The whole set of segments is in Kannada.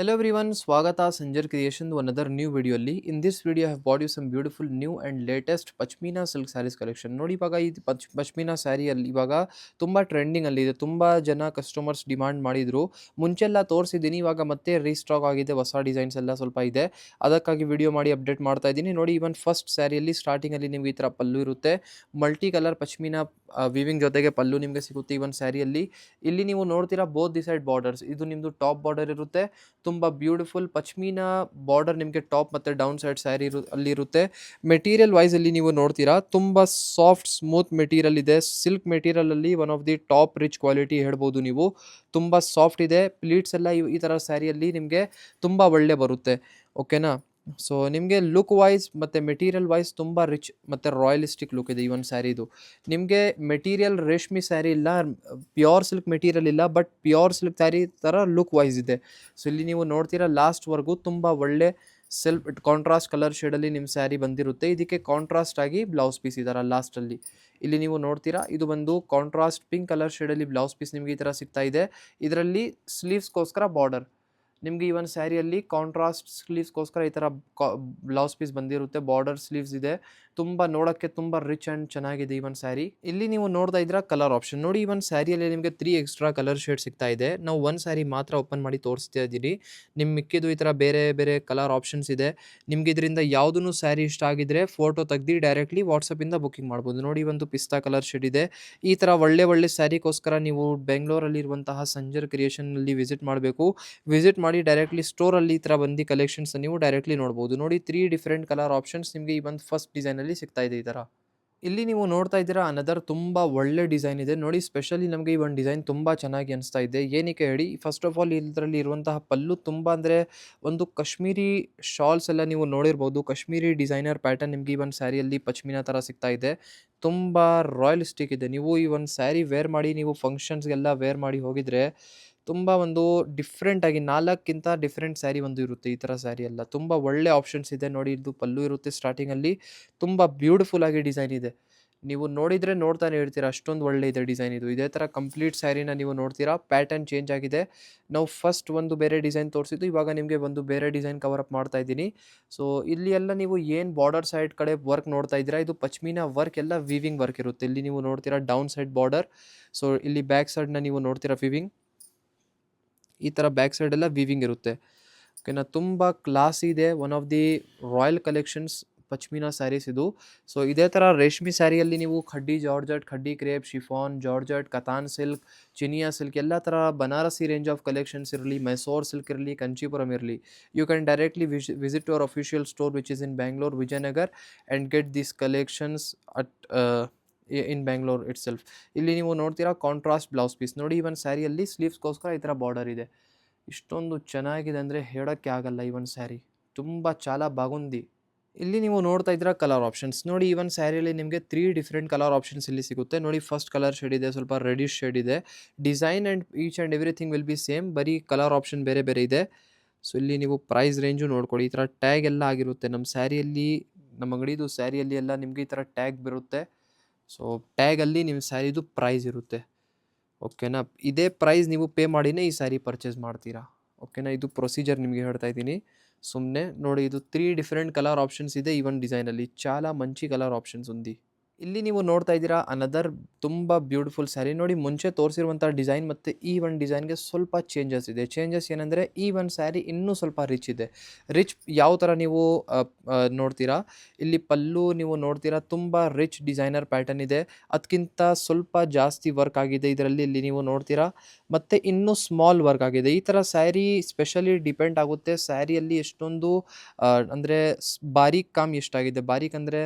Hello everyone, Swagata Sanjar Creation to another new video ಅಲ್ಲಿ. In this video I have bought you some beautiful new and latest pashmina silk saris collection. ನೋಡಿ ಇವಾಗ ಈ ಪಶ್ಮೀನಾ ಸ್ಯಾರಿ ಅಲ್ಲಿ ಇವಾಗ ತುಂಬ ಟ್ರೆಂಡಿಂಗ್ ಅಲ್ಲಿ ಇದೆ. ತುಂಬ ಜನ ಕಸ್ಟಮರ್ಸ್ ಡಿಮಾಂಡ್ ಮಾಡಿದ್ರು. ಮುಂಚೆಲ್ಲ ತೋರಿಸಿದ್ದೀನಿ, ಇವಾಗ ಮತ್ತೆ ರೀಸ್ಟಾಕ್ ಆಗಿದೆ, ಹೊಸ ಡಿಸೈನ್ಸ್ ಎಲ್ಲ ಸ್ವಲ್ಪ ಇದೆ. ಅದಕ್ಕಾಗಿ ವಿಡಿಯೋ ಮಾಡಿ ಅಪ್ಡೇಟ್ ಮಾಡ್ತಾ ಇದ್ದೀನಿ. ನೋಡಿ ಇವನ್ ಫಸ್ಟ್ ಸ್ಯಾರಿಯಲ್ಲಿ ಸ್ಟಾರ್ಟಿಂಗಲ್ಲಿ ನಿಮ್ಗೆ ಈ ಥರ ಪಲ್ಲು ಇರುತ್ತೆ. ಮಲ್ಟಿ ಕಲರ್ ಪಶ್ಮೀನಾ ವಿವಿಂಗ್ ಜೊತೆಗೆ ಪಲ್ಲು ನಿಮಗೆ ಸಿಗುತ್ತೆ ಈ ಒಂದು ಸ್ಯಾರಿಯಲ್ಲಿ. ಇಲ್ಲಿ ನೀವು ನೋಡ್ತೀರಾ ಬೋತ್ ದಿ ಸೈಡ್ ಬಾರ್ಡರ್ಸ್, ಇದು ನಿಮ್ಮದು ಟಾಪ್ ಬಾರ್ಡರ್ ಇರುತ್ತೆ. ತುಂಬ ಬ್ಯೂಟಿಫುಲ್ ಪಶ್ಮೀನಾ ಬಾರ್ಡರ್ ನಿಮಗೆ ಟಾಪ್ ಮತ್ತು ಡೌನ್ ಸೈಡ್ ಸ್ಯಾರಿ ಅಲ್ಲಿ ಇರುತ್ತೆ. ಮೆಟೀರಿಯಲ್ ವೈಸ್ ಅಲ್ಲಿ ನೀವು ನೋಡ್ತೀರಾ ತುಂಬ ಸಾಫ್ಟ್ ಸ್ಮೂತ್ ಮೆಟೀರಿಯಲ್ ಇದೆ. ಸಿಲ್ಕ್ ಮೆಟೀರಿಯಲ್ ಅಲ್ಲಿ one of the top rich quality ಹೇಳ್ಬೋದು ನೀವು. ತುಂಬ ಸಾಫ್ಟ್ ಇದೆ. ಪ್ಲೀಟ್ಸ್ ಎಲ್ಲ ಈ ಥರ ಸ್ಯಾರಿಯಲ್ಲಿ ನಿಮಗೆ ತುಂಬ ಒಳ್ಳೆ ಬರುತ್ತೆ. ಓಕೆನಾ. ಸೊ ನಿಮಗೆ ಲುಕ್ ವೈಸ್ ಮತ್ತು ಮೆಟೀರಿಯಲ್ ವೈಸ್ ತುಂಬ ರಿಚ್ ಮತ್ತು ರಾಯಲಿಸ್ಟಿಕ್ ಲುಕ್ ಇದೆ ಈ ಒಂದು ಸ್ಯಾರಿದು. ನಿಮಗೆ ಮೆಟೀರಿಯಲ್ ರೇಷ್ಮೆ ಸ್ಯಾರಿ ಇಲ್ಲ, ಪ್ಯೂರ್ ಸಿಲ್ಕ್ ಮೆಟೀರಿಯಲ್ ಇಲ್ಲ, ಬಟ್ ಪ್ಯೂರ್ ಸಿಲ್ಕ್ ಸ್ಯಾರಿ ಥರ ಲುಕ್ ವೈಸ್ ಇದೆ. ಸೊ ಇಲ್ಲಿ ನೀವು ನೋಡ್ತೀರಾ ಲಾಸ್ಟ್ವರೆಗೂ ತುಂಬ ಒಳ್ಳೆ ಕಾಂಟ್ರಾಸ್ಟ್ ಕಲರ್ ಶೇಡಲ್ಲಿ ನಿಮ್ಮ ಸ್ಯಾರಿ ಬಂದಿರುತ್ತೆ. ಇದಕ್ಕೆ ಕಾಂಟ್ರಾಸ್ಟ್ ಆಗಿ ಬ್ಲೌಸ್ ಪೀಸ್ ಇದಾರೆ ಲಾಸ್ಟಲ್ಲಿ. ಇಲ್ಲಿ ನೀವು ನೋಡ್ತೀರಾ ಇದು ಬಂದು ಕಾಂಟ್ರಾಸ್ಟ್ ಪಿಂಕ್ ಕಲರ್ ಶೇಡಲ್ಲಿ ಬ್ಲೌಸ್ ಪೀಸ್ ನಿಮಗೆ ಈ ಥರ ಸಿಗ್ತಾ ಇದೆ. ಇದರಲ್ಲಿ ಸ್ಲೀವ್ಸ್ಗೋಸ್ಕರ ಬಾರ್ಡರ್ ನಿಮಗೆ ಈ ಒಂದು ಸ್ಯಾರಿಯಲ್ಲಿ ಕಾಂಟ್ರಾಸ್ಟ್ ಸ್ಲೀವ್ಸ್ಗೋಸ್ಕರ ಈ ಥರ ಬ್ಲೌಸ್ ಪೀಸ್ ಬಂದಿರುತ್ತೆ. ಬಾರ್ಡರ್ ಸ್ಲೀವ್ಸ್ ಇದೆ. ತುಂಬ ನೋಡೋಕ್ಕೆ ತುಂಬ ರಿಚ್ ಆ್ಯಂಡ್ ಚೆನ್ನಾಗಿದೆ ಈ ಒಂದು ಸ್ಯಾರಿ. ಇಲ್ಲಿ ನೀವು ನೋಡ್ತಾ ಇದ್ದೀರಾ ಕಲರ್ ಆಪ್ಷನ್. ನೋಡಿ ಈ ಒಂದು ಸ್ಯಾರಿಯಲ್ಲಿ ನಿಮಗೆ 3 ಎಕ್ಸ್ಟ್ರಾ ಕಲರ್ ಶೇಡ್ ಸಿಗ್ತಾ ಇದೆ. ನಾವು ಒಂದು ಸ್ಯಾರಿ ಮಾತ್ರ ಓಪನ್ ಮಾಡಿ ತೋರಿಸ್ತಾ ಇದ್ದೀರಿ. ನಿಮ್ಮ ಮಿಕ್ಕಿದ್ದು ಈ ಥರ ಬೇರೆ ಬೇರೆ ಕಲರ್ ಆಪ್ಷನ್ಸ್ ಇದೆ. ನಿಮ್ಗೆ ಇದರಿಂದ ಯಾವುದೂ ಸ್ಯಾರಿ ಇಷ್ಟ ಆಗಿದ್ರೆ ಫೋಟೋ ತೆಗ್ದು ಡೈರೆಕ್ಟ್ಲಿ ವಾಟ್ಸಪ್ಪಿಂದ ಬುಕ್ಕಿಂಗ್ ಮಾಡ್ಬೋದು. ನೋಡಿ ಒಂದು ಪಿಸ್ತಾ ಕಲರ್ ಶೇಡ್ ಇದೆ. ಈ ಥರ ಒಳ್ಳೆ ಒಳ್ಳೆ ಸ್ಯಾರಿಗೋಸ್ಕರ ನೀವು ಬೆಂಗಳೂರಲ್ಲಿರುವಂತಹ ಸಂಜರ್ ಕ್ರಿಯೇಷನಲ್ಲಿ ವಿಸಿಟ್ ಮಾಡಬೇಕು. ವಿಸಿಟ್ ಮಾಡಿ ಡೈರೆಕ್ಟ್ಲಿ ಸ್ಟೋರಲ್ಲಿ ಈ ಥರ ಬಂದು ಕಲೆಕ್ಷನ್ಸ್ ನೀವು ಡೈರೆಕ್ಟ್ಲಿ ನೋಡ್ಬೋದು. ನೋಡಿ 3 ಡಿಫ್ರೆಂಟ್ ಕಲರ್ ಆಪ್ಷನ್ಸ್ ನಿಮಗೆ ಈ ಒಂದು ಫಸ್ಟ್ ಡಿಸೈನಲ್ಲಿ ಸಿಗ್ತಾ ಇದೆ ಈ ಥರ. ಇಲ್ಲಿ ನೀವು ನೋಡ್ತಾ ಇದ್ದೀರಾ ಅನದರ್ ತುಂಬ ಒಳ್ಳೆ ಡಿಸೈನ್ ಇದೆ. ನೋಡಿ ಸ್ಪೆಷಲಿ ನಮಗೆ ಈ ಒಂದು ಡಿಸೈನ್ ತುಂಬ ಚೆನ್ನಾಗಿ ಅನಿಸ್ತಾ ಇದೆ. ಏನಕ್ಕೆ ಹೇಳಿ, ಫಸ್ಟ್ ಆಫ್ ಆಲ್ ಇದರಲ್ಲಿ ಇರುವಂತಹ ಪಲ್ಲು ತುಂಬ ಅಂದರೆ ಒಂದು ಕಾಶ್ಮೀರಿ ಶಾಲ್ಸ್ ಎಲ್ಲ ನೀವು ನೋಡಿರ್ಬೋದು. ಕಾಶ್ಮೀರಿ ಡಿಸೈನರ್ ಪ್ಯಾಟರ್ನ್ ನಿಮಗೆ ಈ ಒಂದು ಸ್ಯಾರಿಯಲ್ಲಿ ಪಶ್ಮೀನಾ ಥರ ಸಿಗ್ತಾ ಇದೆ. ತುಂಬ ರಾಯಲಿಸ್ಟಿಕ್ ಇದೆ. ನೀವು ಈ ಒಂದು ಸ್ಯಾರಿ ವೇರ್ ಮಾಡಿ ನೀವು ಫಂಕ್ಷನ್ಸ್ಗೆಲ್ಲ ವೇರ್ ಮಾಡಿ ಹೋಗಿದ್ರೆ ತುಂಬ ಒಂದು ಡಿಫ್ರೆಂಟಾಗಿ 4ಕ್ಕಿಂತ ಡಿಫ್ರೆಂಟ್ ಸ್ಯಾರಿ ಒಂದು ಇರುತ್ತೆ ಈ ಥರ ಸ್ಯಾರಿ ಎಲ್ಲ. ತುಂಬ ಒಳ್ಳೆ ಆಪ್ಷನ್ಸ್ ಇದೆ. ನೋಡಿ ಇದು ಪಲ್ಲು ಇರುತ್ತೆ ಸ್ಟಾರ್ಟಿಂಗಲ್ಲಿ. ತುಂಬ ಬ್ಯೂಟಿಫುಲ್ ಆಗಿ ಡಿಸೈನ್ ಇದೆ. ನೀವು ನೋಡಿದರೆ ನೋಡ್ತಾನೆ ಇರ್ತೀರಾ, ಅಷ್ಟೊಂದು ಒಳ್ಳೆ ಇದೆ ಡಿಸೈನ್ ಇದು. ಇದೇ ಥರ ಕಂಪ್ಲೀಟ್ ಸ್ಯಾರಿನ ನೀವು ನೋಡ್ತೀರಾ. ಪ್ಯಾಟರ್ನ್ ಚೇಂಜ್ ಆಗಿದೆ. ನಾವು ಫಸ್ಟ್ ಒಂದು ಬೇರೆ ಡಿಸೈನ್ ತೋರಿಸಿದ್ದು, ಇವಾಗ ನಿಮಗೆ ಒಂದು ಬೇರೆ ಡಿಸೈನ್ ಕವರ್ ಅಪ್ ಮಾಡ್ತಾ ಇದ್ದೀನಿ. ಸೊ ಇಲ್ಲಿ ಎಲ್ಲ ನೀವು ಏನು ಬಾರ್ಡರ್ ಸೈಡ್ ಕಡೆ ವರ್ಕ್ ನೋಡ್ತಾ ಇದ್ದೀರಾ, ಇದು ಪಶ್ಮೀನಾ ವರ್ಕ್ ಎಲ್ಲ ವೀವಿಂಗ್ ವರ್ಕ್ ಇರುತ್ತೆ. ಇಲ್ಲಿ ನೀವು ನೋಡ್ತೀರಾ ಡೌನ್ ಸೈಡ್ ಬಾರ್ಡರ್. ಸೊ ಇಲ್ಲಿ ಬ್ಯಾಕ್ ಸೈಡ್ನ ನೀವು ನೋಡ್ತೀರಾ ವೀವಿಂಗ್. ಈ ಥರ ಬ್ಯಾಕ್ ಸೈಡ್ ಎಲ್ಲ ವೀವಿಂಗ್ ಇರುತ್ತೆ. ಓಕೆನಾ. ತುಂಬ ಕ್ಲಾಸ್ ಇದೆ. One of the royal collections pashmina sarees ಇದು. ಸೊ ಇದೇ ಥರ ರೇಷ್ಮೆ ಸ್ಯಾರಿಯಲ್ಲಿ ನೀವು khaddi georgette, khaddi crepe, chiffon, georgette, katan silk, chiniya silk ಎಲ್ಲ ಥರ ಬನಾರಸಿ ರೇಂಜ್ ಆಫ್ ಕಲೆಕ್ಷನ್ಸ್ ಇರಲಿ, ಮೈಸೂರ್ ಸಿಲ್ಕ್ ಇರಲಿ, ಕಂಚಿಪುರಂ ಇರಲಿ, you can directly visit your official store which is in Bangalore, Vijayanagar, and get this collections at in Bangalore itself. ಇಲ್ಲಿ ನೀವು ನೋಡ್ತೀರಾ ಕಾಂಟ್ರಾಸ್ಟ್ ಬ್ಲೌಸ್ ಪೀಸ್. ನೋಡಿ ಈ ಒಂದು ಸ್ಯಾರಿಯಲ್ಲಿ ಸ್ಲೀವ್ಸ್ಗೋಸ್ಕರ ಈ ಥರ ಬಾರ್ಡರ್ ಇದೆ. ಇಷ್ಟೊಂದು ಚೆನ್ನಾಗಿದೆ ಅಂದರೆ ಹೇಳೋಕ್ಕೆ ಆಗಲ್ಲ ಈ ಒಂದು ಸ್ಯಾರಿ. ತುಂಬ ಚಾಲ ಬಾಗುಂದಿ. ಇಲ್ಲಿ ನೀವು ನೋಡ್ತಾ ಇದ್ದೀರಾ ಕಲರ್ ಆಪ್ಷನ್ಸ್. ನೋಡಿ ಈ ಒಂದು ಸ್ಯಾರಿಯಲ್ಲಿ ನಿಮಗೆ 3 ಡಿಫ್ರೆಂಟ್ ಕಲರ್ ಆಪ್ಷನ್ಸ್ ಇಲ್ಲಿ ಸಿಗುತ್ತೆ. ನೋಡಿ ಫಸ್ಟ್ ಕಲರ್ ಶೇಡ್ ಇದೆ, ಸ್ವಲ್ಪ ರೆಡಿಶ್ ಶೇಡ್ ಇದೆ. Design and each and everything will be same, ಬರೀ ಕಲರ್ ಆಪ್ಷನ್ ಬೇರೆ ಬೇರೆ ಇದೆ. ಸೊ ಇಲ್ಲಿ ನೀವು ಪ್ರೈಸ್ ರೇಂಜು ನೋಡ್ಕೊಳ್ಳಿ. ಈ ಥರ ಟ್ಯಾಗ್ ಎಲ್ಲ ಆಗಿರುತ್ತೆ ನಮ್ಮ ಸ್ಯಾರಿಯಲ್ಲಿ, ನಮ್ಮ ಅಂಗಡಿದು ಸ್ಯಾರಿಯಲ್ಲಿ ಎಲ್ಲ ನಿಮಗೆ ಈ ಥರ ಟ್ಯಾಗ್ ಬರುತ್ತೆ. ಸೊ ಟ್ಯಾಗಲ್ಲಿ ನಿಮ್ಮ ಸ್ಯಾರಿದು ಪ್ರೈಸ್ ಇರುತ್ತೆ. ಓಕೆನಾ. ಇದೇ ಪ್ರೈಸ್ ನೀವು ಪೇ ಮಾಡಿನೇ ಈ ಸ್ಯಾರಿ ಪರ್ಚೇಸ್ ಮಾಡ್ತೀರಾ. ಓಕೆನಾ. ಇದು ಪ್ರೊಸೀಜರ್ ನಿಮಗೆ ಹೇಳ್ತಾ ಇದ್ದೀನಿ. ಸುಮ್ಮನೆ ನೋಡಿ, ಇದು 3 ಡಿಫ್ರೆಂಟ್ ಕಲರ್ ಆಪ್ಷನ್ಸ್ ಇದೆ ಈ ಒಂದು ಡಿಸೈನಲ್ಲಿ. చాలా మంచి ಕಲರ್ ಆಪ್ಷನ್ಸ್ ఉంది. ಇಲ್ಲಿ ನೀವು ನೋಡ್ತಾ ಇದ್ದೀರಾ ಅನದರ್ ತುಂಬ ಬ್ಯೂಟಿಫುಲ್ ಸ್ಯಾರಿ. ನೋಡಿ ಮುಂಚೆ ತೋರಿಸಿರುವಂಥ ಡಿಸೈನ್ ಮತ್ತು ಈ ಒಂದು ಡಿಸೈನ್ಗೆ ಸ್ವಲ್ಪ ಚೇಂಜಸ್ ಇದೆ. ಚೇಂಜಸ್ ಏನಂದರೆ ಈ ಒಂದು ಸ್ಯಾರಿ ಇನ್ನೂ ಸ್ವಲ್ಪ ರಿಚ್ ಇದೆ. ರಿಚ್ ಯಾವ ಥರ ನೀವು ನೋಡ್ತೀರಾ, ಇಲ್ಲಿ ಪಲ್ಲು ನೀವು ನೋಡ್ತೀರಾ ತುಂಬ ರಿಚ್ ಡಿಸೈನರ್ ಪ್ಯಾಟರ್ನ್ ಇದೆ. ಅದಕ್ಕಿಂತ ಸ್ವಲ್ಪ ಜಾಸ್ತಿ ವರ್ಕ್ ಆಗಿದೆ ಇದರಲ್ಲಿ, ಇಲ್ಲಿ ನೀವು ನೋಡ್ತೀರಾ. ಮತ್ತು ಇನ್ನೂ ಸ್ಮಾಲ್ ವರ್ಕ್ ಆಗಿದೆ. ಈ ಥರ ಸ್ಯಾರಿ ಸ್ಪೆಷಲಿ ಡಿಪೆಂಡ್ ಆಗುತ್ತೆ ಸ್ಯಾರಿಯಲ್ಲಿ ಎಷ್ಟೊಂದು ಅಂದರೆ ಬಾರೀಕ್ ಕಾಮ್ ಎಷ್ಟಾಗಿದೆ. ಬಾರೀಕ್ ಅಂದರೆ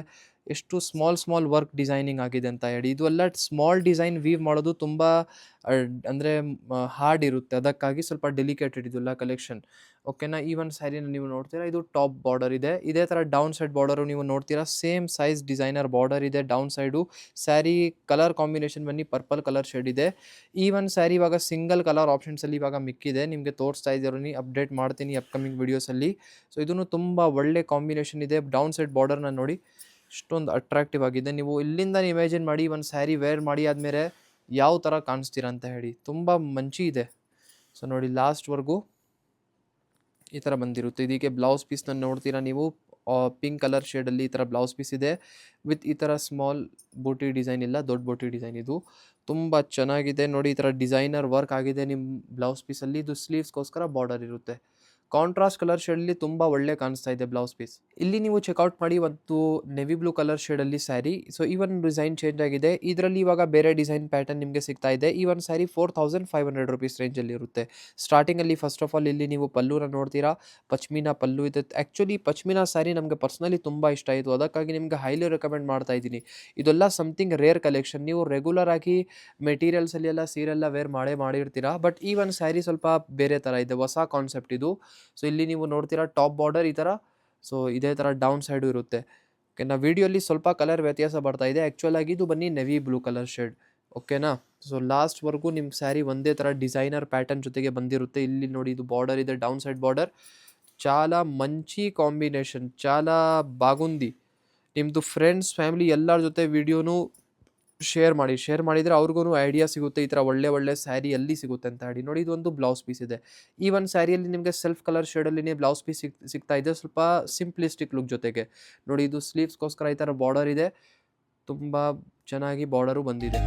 ಎಷ್ಟು ಸ್ಮಾಲ್ ವರ್ಕ್ ಡಿಸೈನಿಂಗ್ ಆಗಿದೆ ಅಂತ ಹೇಳಿ. ಇದು ಎಲ್ಲ ಸ್ಮಾಲ್ ಡಿಸೈನ್ ವೀವ್ ಮಾಡೋದು ತುಂಬ ಅಂದರೆ ಹಾರ್ಡ್ ಇರುತ್ತೆ. ಅದಕ್ಕಾಗಿ ಸ್ವಲ್ಪ ಡೆಲಿಕೇಟೆಡ್ ಇದೆಲ್ಲ ಕಲೆಕ್ಷನ್. ಓಕೆನಾ. ಈ ಒಂದು ಸ್ಯಾರಿನ ನೀವು ನೋಡ್ತೀರಾ, ಇದು ಟಾಪ್ ಬಾರ್ಡರ್ ಇದೆ. ಇದೇ ಥರ ಡೌನ್ ಸೈಡ್ ಬಾರ್ಡರು ನೀವು ನೋಡ್ತೀರಾ. ಸೇಮ್ ಸೈಜ್ ಡಿಸೈನರ್ ಬಾರ್ಡರ್ ಇದೆ down side. Sari colour combination ಬನ್ನಿ ಪರ್ಪಲ್ ಕಲರ್ ಶೇಡ್ ಇದೆ. ಈ ಒಂದು ಸ್ಯಾರಿ ಇವಾಗ ಸಿಂಗಲ್ ಕಲರ್ ಆಪ್ಷನ್ಸಲ್ಲಿ ಇವಾಗ ಮಿಕ್ಕಿದೆ. ನಿಮಗೆ ತೋರಿಸ್ತಾ ಇದ್ದೀನಿ, ಅಪ್ಡೇಟ್ ಮಾಡ್ತೀನಿ ಅಪ್ಕಮಿಂಗ್ ವೀಡಿಯೋಸಲ್ಲಿ. ಸೊ ಇದೂ ತುಂಬ ಒಳ್ಳೆ ಕಾಂಬಿನೇಷನ್ ಇದೆ. ಡೌನ್ ಸೈಡ್ ಬಾರ್ಡರ್ನ ನೋಡಿ ಇಷ್ಟೊಂದು ಅಟ್ರಾಕ್ಟಿವ್ ಆಗಿದೆ. ನೀವು ಇಲ್ಲಿಂದ ಇಮ್ಯಾಜಿನ್ ಮಾಡಿ ಒಂದು ಸ್ಯಾರಿ ವೇರ್ ಮಾಡಿ ಆದಮೇಲೆ ಯಾವ ಥರ ಕಾಣಿಸ್ತೀರ ಅಂತ ಹೇಳಿ. ತುಂಬ ಮಂಚಿ ಇದೆ. ಸೊ ನೋಡಿ ಲಾಸ್ಟ್ವರೆಗೂ ಈ ಥರ ಬಂದಿರುತ್ತೆ. ಇದಕ್ಕೆ ಬ್ಲೌಸ್ ಪೀಸ್ನ ನೋಡ್ತೀರಾ ನೀವು, ಪಿಂಕ್ ಕಲರ್ ಶೇಡಲ್ಲಿ ಈ ಥರ ಬ್ಲೌಸ್ ಪೀಸ್ ಇದೆ ವಿತ್ ಈ ಥರ ಸ್ಮಾಲ್ ಬೂಟಿ ಡಿಸೈನ್ ಇಲ್ಲ, ದೊಡ್ಡ ಬೂಟಿ ಡಿಸೈನ್. ಇದು ತುಂಬ ಚೆನ್ನಾಗಿದೆ ನೋಡಿ. ಈ ಥರ ಡಿಸೈನರ್ ವರ್ಕ್ ಆಗಿದೆ ನಿಮ್ಮ ಬ್ಲೌಸ್ ಪೀಸಲ್ಲಿ. ಇದು ಸ್ಲೀವ್ಸ್ಗೋಸ್ಕರ ಬಾರ್ಡರ್ ಇರುತ್ತೆ. ಕಾಂಟ್ರಾಸ್ಟ್ ಕಲರ್ ಶೇಡಲ್ಲಿ ತುಂಬ ಒಳ್ಳೆ ಕಾಣಿಸ್ತಾ ಇದೆ ಬ್ಲೌಸ್ ಪೀಸ್. ಇಲ್ಲಿ ನೀವು ಚೆಕ್ಔಟ್ ಮಾಡಿ ಒಂದು ನೆವಿ ಬ್ಲೂ ಕಲರ್ ಶೇಡಲ್ಲಿ ಸ್ಯಾರಿ. ಸೊ ಈ ಒಂದು ಡಿಸೈನ್ ಚೇಂಜ್ ಆಗಿದೆ. ಇದರಲ್ಲಿ ಇವಾಗ ಬೇರೆ ಡಿಸೈನ್ ಪ್ಯಾಟರ್ನ್ ನಿಮಗೆ ಸಿಗ್ತಾ ಇದೆ. ಈ ಒಂದು ಸ್ಯಾರಿ 4500 ರುಪೀಸ್ ರೇಂಜಲ್ಲಿ ಇರುತ್ತೆ. ಸ್ಟಾರ್ಟಿಂಗಲ್ಲಿ ಫಸ್ಟ್ ಆಫ್ ಆಲ್ ಇಲ್ಲಿ ನೀವು ಪಲ್ಲುನ ನೋಡ್ತೀರಾ, ಪಶ್ಮಿನಾ ಪಲ್ಲು ಇದೆ. ಆ್ಯಕ್ಚುಲಿ ಪಶ್ಮಿನಾ ಸ್ಯಾರಿ ನಮಗೆ ಪರ್ಸ್ನಲಿ ತುಂಬ ಇಷ್ಟ ಆಯಿತು, ಅದಕ್ಕಾಗಿ ನಿಮಗೆ ಹೈಲಿ ರೆಕಮೆಂಡ್ ಮಾಡ್ತಾ ಇದ್ದೀನಿ. ಇದೆಲ್ಲ ಸಮಥಿಂಗ್ ರೇರ್ ಕಲೆಕ್ಷನ್. ನೀವು ರೆಗ್ಯುಲರ್ ಆಗಿ ಮೆಟೀರಿಯಲ್ಸಲ್ಲಿ ಎಲ್ಲ ಸೀರೆಲ್ಲ ವೇರ್ ಮಾಡಿರ್ತೀರಾ, ಬಟ್ ಈ ಒಂದು ಸ್ಯಾರಿ ಸ್ವಲ್ಪ ಬೇರೆ ಥರ ಇದೆ, ಹೊಸ ಕಾನ್ಸೆಪ್ಟ್ ಇದು. ಸೊ ಇಲ್ಲಿ ನೀವು ನೋಡ್ತೀರಾ ಟಾಪ್ ಬಾರ್ಡರ್ ಈ ಥರ, ಸೊ ಇದೇ ಥರ ಡೌನ್ ಸೈಡು ಇರುತ್ತೆ. ಓಕೆನಾ. ವಿಡಿಯೋಲಿ ಸ್ವಲ್ಪ ಕಲರ್ ವ್ಯತ್ಯಾಸ ಬರ್ತಾ ಇದೆ. ಆ್ಯಕ್ಚುಲ್ ಆಗಿ ಇದು ಬನ್ನಿ ನೆವಿ ಬ್ಲೂ ಕಲರ್ ಶೇಡ್. ಓಕೆನಾ. ಸೊ ಲಾಸ್ಟ್ವರೆಗೂ ನಿಮ್ಮ ಸ್ಯಾರಿ ಒಂದೇ ಥರ ಡಿಸೈನರ್ ಪ್ಯಾಟರ್ನ್ ಜೊತೆಗೆ ಬಂದಿರುತ್ತೆ. ಇಲ್ಲಿ ನೋಡಿ ಇದು ಬಾರ್ಡರ್ ಇದೆ, ಡೌನ್ ಸೈಡ್ ಬಾರ್ಡರ್. చాలా మంచి ಕಾಂಬಿನೇಷನ್, చాలా ಬಾಗುಂದಿ. ನಿಮ್ಮದು ಫ್ರೆಂಡ್ಸ್ ಫ್ಯಾಮಿಲಿ ಎಲ್ಲರ ಜೊತೆ ವಿಡಿಯೋನು ಶೇರ್ ಮಾಡಿದರೆ ಅವ್ರಿಗೂ ಐಡಿಯಾ ಸಿಗುತ್ತೆ ಈ ಥರ ಒಳ್ಳೆ ಸ್ಯಾರಿ ಎಲ್ಲಿ ಸಿಗುತ್ತೆ ಅಂತ ಹೇಳಿ. ನೋಡಿ ಇದೊಂದು ಬ್ಲೌಸ್ ಪೀಸ್ ಇದೆ. ಈ ಒಂದು ಸ್ಯಾರಿಯಲ್ಲಿ ನಿಮಗೆ ಸೆಲ್ಫ್ ಕಲರ್ ಶೇಡಲ್ಲಿನೇ ಬ್ಲೌಸ್ ಪೀಸ್ ಸಿಗ್ತಾ ಇದೆ, ಸ್ವಲ್ಪ ಸಿಂಪ್ಲಿಸ್ಟಿಕ್ ಲುಕ್ ಜೊತೆಗೆ. ನೋಡಿ ಇದು ಸ್ಲೀವ್ಸ್ಗೋಸ್ಕರ ಈ ಥರ ಬಾರ್ಡರ್ ಇದೆ, ತುಂಬ ಚೆನ್ನಾಗಿ ಬಾರ್ಡರು ಬಂದಿದೆ.